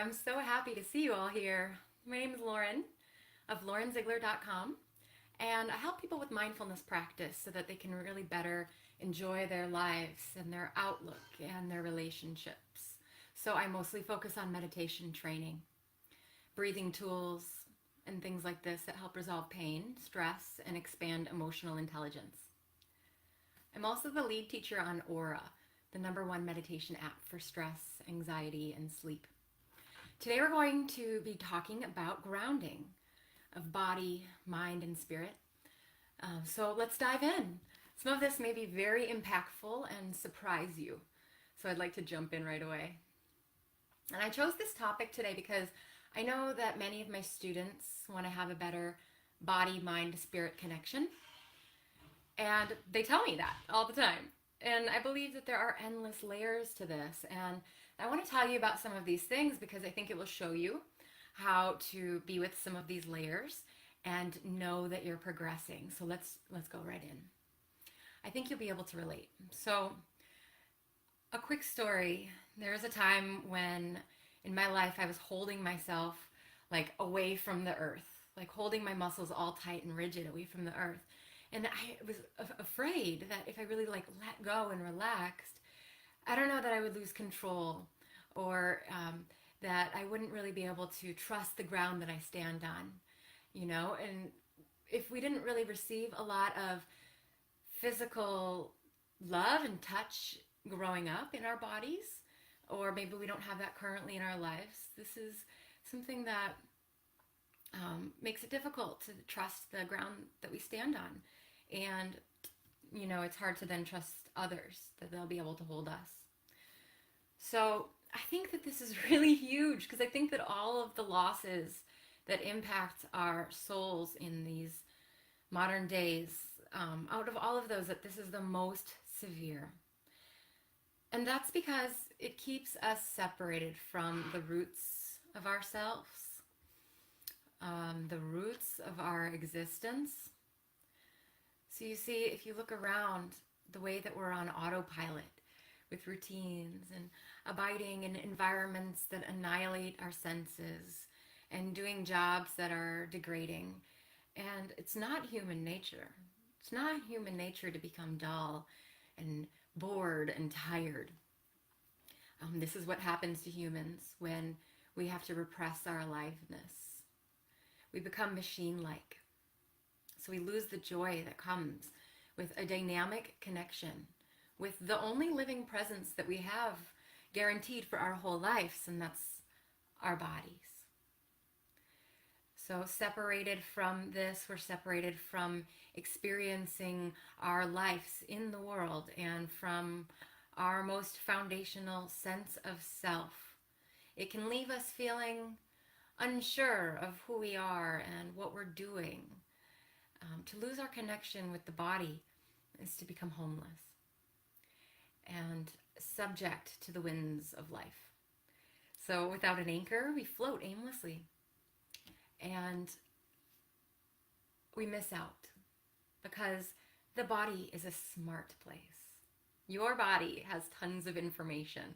I'm so happy to see you all here. My name is Lauren of laurenziegler.com, and I help people with mindfulness practice so that they can really better enjoy their lives and their outlook and their relationships. So I mostly focus on meditation training, breathing tools, and things like this that help resolve pain, stress, and expand emotional intelligence. I'm also the lead teacher on Aura, the #1 meditation app for stress, anxiety, and sleep. Today we're going to be talking about grounding of body, mind, and spirit. So let's dive in. Some of this may be very impactful and surprise you. So I'd like to jump in right away. And I chose this topic today because I know that many of my students want to have a better body, mind, spirit connection. And they tell me that all the time. And I believe that there are endless layers to this. And I want to tell you about some of these things because I think it will show you how to be with some of these layers and know that you're progressing. So let's go right in. I think you'll be able to relate. So a quick story. There was a time when in my life I was holding myself like away from the earth, like holding my muscles all tight and rigid away from the earth. And I was afraid that if I really like let go and relaxed, I don't know that I would lose control or that I wouldn't really be able to trust the ground that I stand on, you know? And if we didn't really receive a lot of physical love and touch growing up in our bodies, or maybe we don't have that currently in our lives, this is something that makes it difficult to trust the ground that we stand on. And, you know, it's hard to then trust others that they'll be able to hold us. So I think that this is really huge because I think that all of the losses that impact our souls in these modern days, out of all of those, that this is the most severe. And that's because it keeps us separated from the roots of ourselves, the roots of our existence. So you see, if you look around, the way that we're on autopilot with routines and abiding in environments that annihilate our senses and doing jobs that are degrading. And it's not human nature. It's not human nature to become dull and bored and tired. This is what happens to humans when we have to repress our aliveness. We become machine-like. So we lose the joy that comes with a dynamic connection with the only living presence that we have guaranteed for our whole lives, and that's our bodies. So separated from this, we're separated from experiencing our lives in the world and from our most foundational sense of self. It can leave us feeling unsure of who we are and what we're doing. To lose our connection with the body is to become homeless and subject to the winds of life. So without an anchor, we float aimlessly and we miss out because the body is a smart place. Your body has tons of information.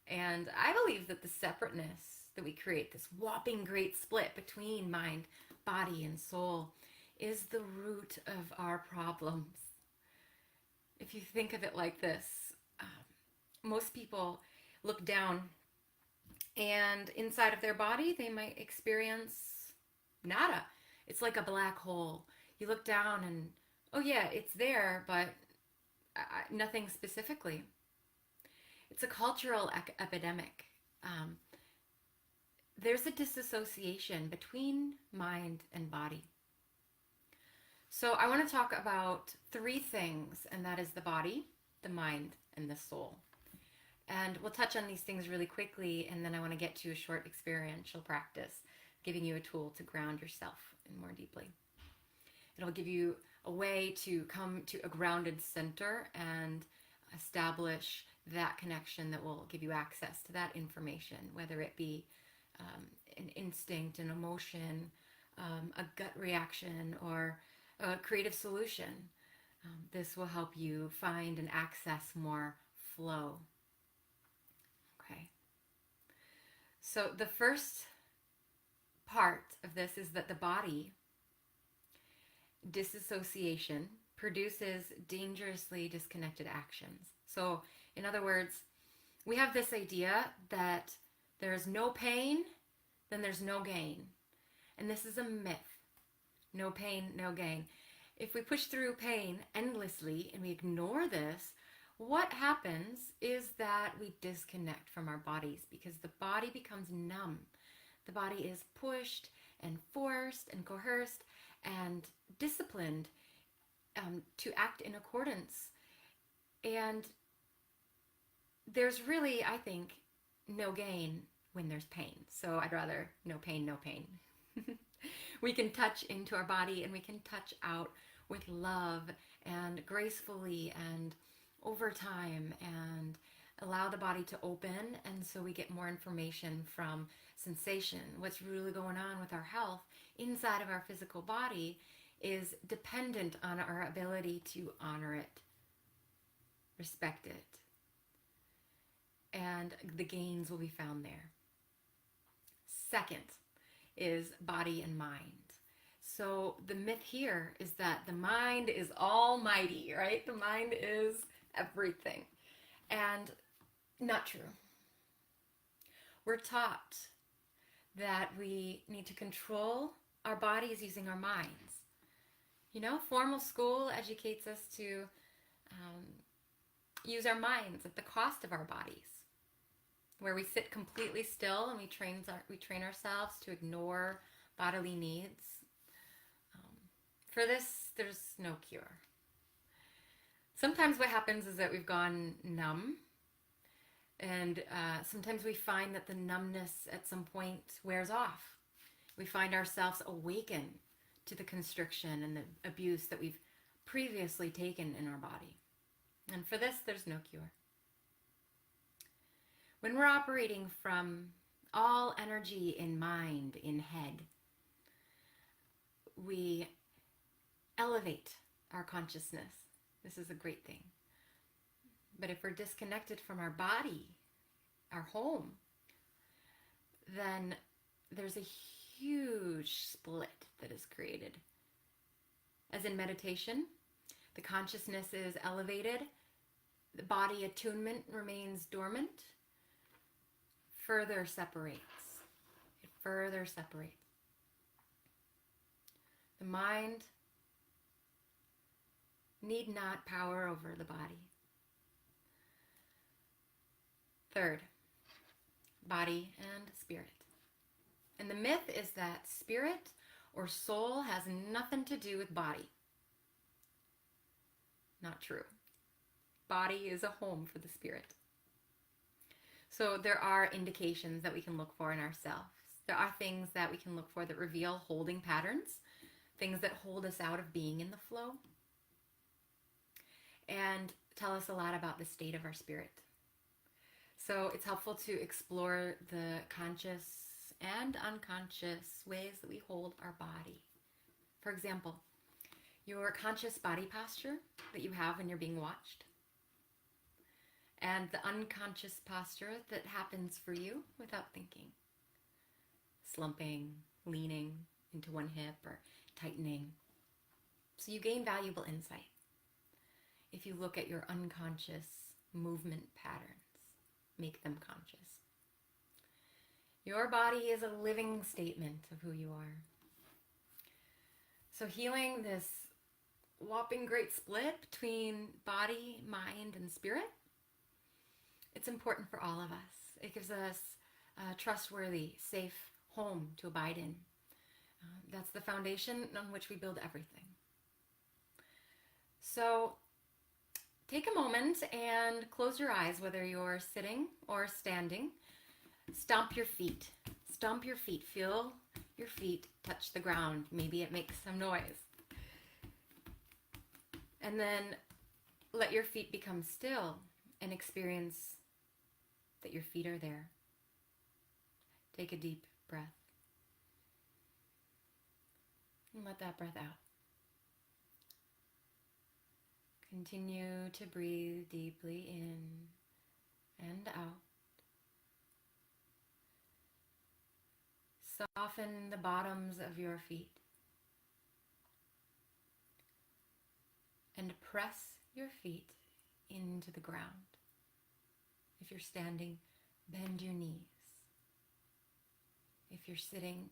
And I believe that the separateness that we create, this whopping great split between mind, body, and soul, is the root of our problems. If you think of it like this, most people look down and inside of their body they might experience nada. It's like a black hole. You look down and, oh yeah, it's there, but nothing specifically. It's a cultural epidemic. There's a disassociation between mind and body. So I want to talk about 3 things, and that is the body, the mind, and the soul. And we'll touch on these things really quickly, and then I want to get to a short experiential practice, giving you a tool to ground yourself in more deeply. It'll give you a way to come to a grounded center and establish that connection that will give you access to that information, whether it be an instinct, an emotion, a gut reaction, or a creative solution. This will help you find and access more flow. Okay. So the first part of this is that the body disassociation produces dangerously disconnected actions. So in other words, we have this idea that there's no pain, then there's no gain. And this is a myth. No pain, no gain. If we push through pain endlessly and we ignore this, what happens is that we disconnect from our bodies because the body becomes numb. The body is pushed and forced and coerced and disciplined to act in accordance. And there's really, I think, no gain when there's pain. So I'd rather no pain, no pain. We can touch into our body and we can touch out with love and gracefully and over time and allow the body to open, and so we get more information from sensation. What's really going on with our health inside of our physical body is dependent on our ability to honor it, respect it, and the gains will be found there. Second is body and mind. So the myth here is that the mind is almighty, right? The mind is everything. And not true. We're taught that we need to control our bodies using our minds. You know, formal school educates us to use our minds at the cost of our bodies, where we sit completely still and we train ourselves to ignore bodily needs. For this, there's no cure. Sometimes what happens is that we've gone numb, and sometimes we find that the numbness at some point wears off. We find ourselves awaken to the constriction and the abuse that we've previously taken in our body. And for this, there's no cure. When we're operating from all energy in mind, in head, we elevate our consciousness. This is a great thing. But if we're disconnected from our body, our home, then there's a huge split that is created. As in meditation, the consciousness is elevated, the body attunement remains dormant, further separates. It further separates. The mind need not power over the body. Third, body and spirit. And the myth is that spirit or soul has nothing to do with body. Not true. Body is a home for the spirit. So there are indications that we can look for in ourselves. There are things that we can look for that reveal holding patterns, things that hold us out of being in the flow, and tell us a lot about the state of our spirit. So it's helpful to explore the conscious and unconscious ways that we hold our body. For example, your conscious body posture that you have when you're being watched, and the unconscious posture that happens for you without thinking. Slumping, leaning into one hip, or tightening. So you gain valuable insight if you look at your unconscious movement patterns. Make them conscious. Your body is a living statement of who you are. So healing this whopping great split between body, mind, and spirit, it's important for all of us. It gives us a trustworthy, safe home to abide in. That's the foundation on which we build everything. So take a moment and close your eyes, whether you're sitting or standing. Stomp your feet. Stomp your feet. Feel your feet touch the ground. Maybe it makes some noise. And then let your feet become still and experience that your feet are there. Take a deep breath. And let that breath out. Continue to breathe deeply in and out. Soften the bottoms of your feet. And press your feet into the ground. If you're standing, bend your knees. If you're sitting,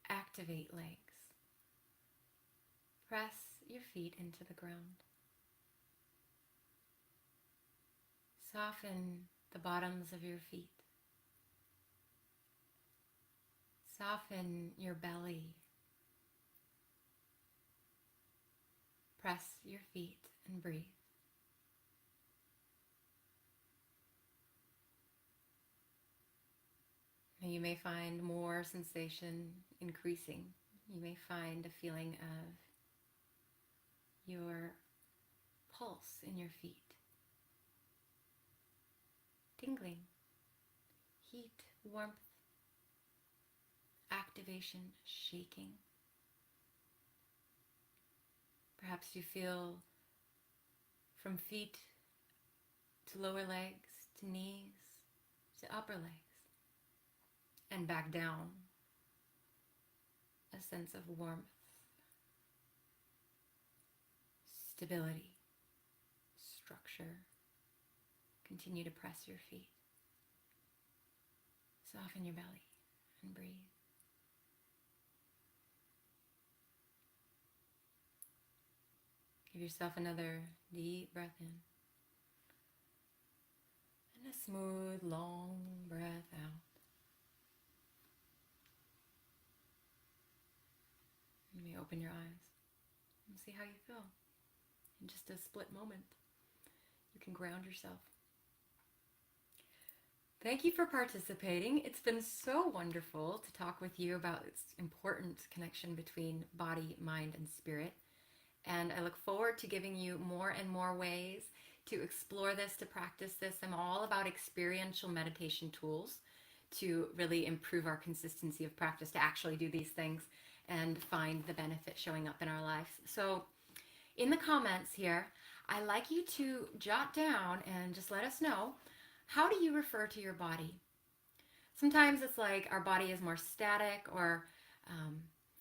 activate legs. Press your feet into the ground. Soften the bottoms of your feet. Soften your belly. Press your feet and breathe. You may find more sensation increasing. You may find a feeling of your pulse in your feet. Tingling, heat, warmth, activation, shaking. Perhaps you feel from feet to lower legs, to knees, to upper legs, and back down. A sense of warmth, stability, structure. Continue to press your feet. Soften your belly and breathe. Give yourself another deep breath in. And a smooth, long breath out. You may open your eyes and see how you feel. In just a split moment, you can ground yourself. Thank you for participating. It's been so wonderful to talk with you about this important connection between body, mind, and spirit. And I look forward to giving you more and more ways to explore this, to practice this. I'm all about experiential meditation tools to really improve our consistency of practice, to actually do these things and find the benefit showing up in our lives. So in the comments here, I'd like you to jot down and just let us know, how do you refer to your body? Sometimes it's like our body is more static, or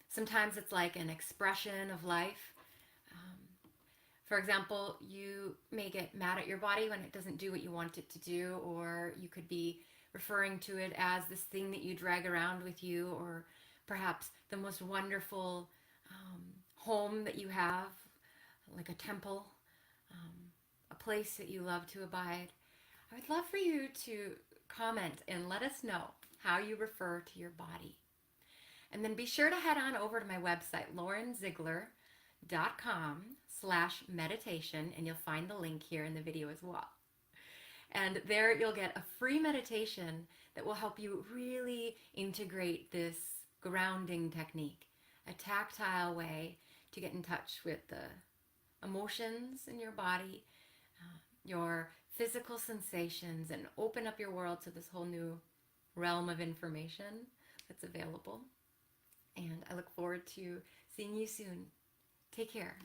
sometimes it's like an expression of life. For example, you may get mad at your body when it doesn't do what you want it to do, or you could be referring to it as this thing that you drag around with you, or perhaps the most wonderful home that you have, like a temple, a place that you love to abide. I would love for you to comment and let us know how you refer to your body. And then be sure to head on over to my website, laurenziegler.com/meditation, and you'll find the link here in the video as well. And there you'll get a free meditation that will help you really integrate this grounding technique, a tactile way to get in touch with the emotions in your body, your physical sensations, and open up your world to this whole new realm of information that's available. And I look forward to seeing you soon. Take care.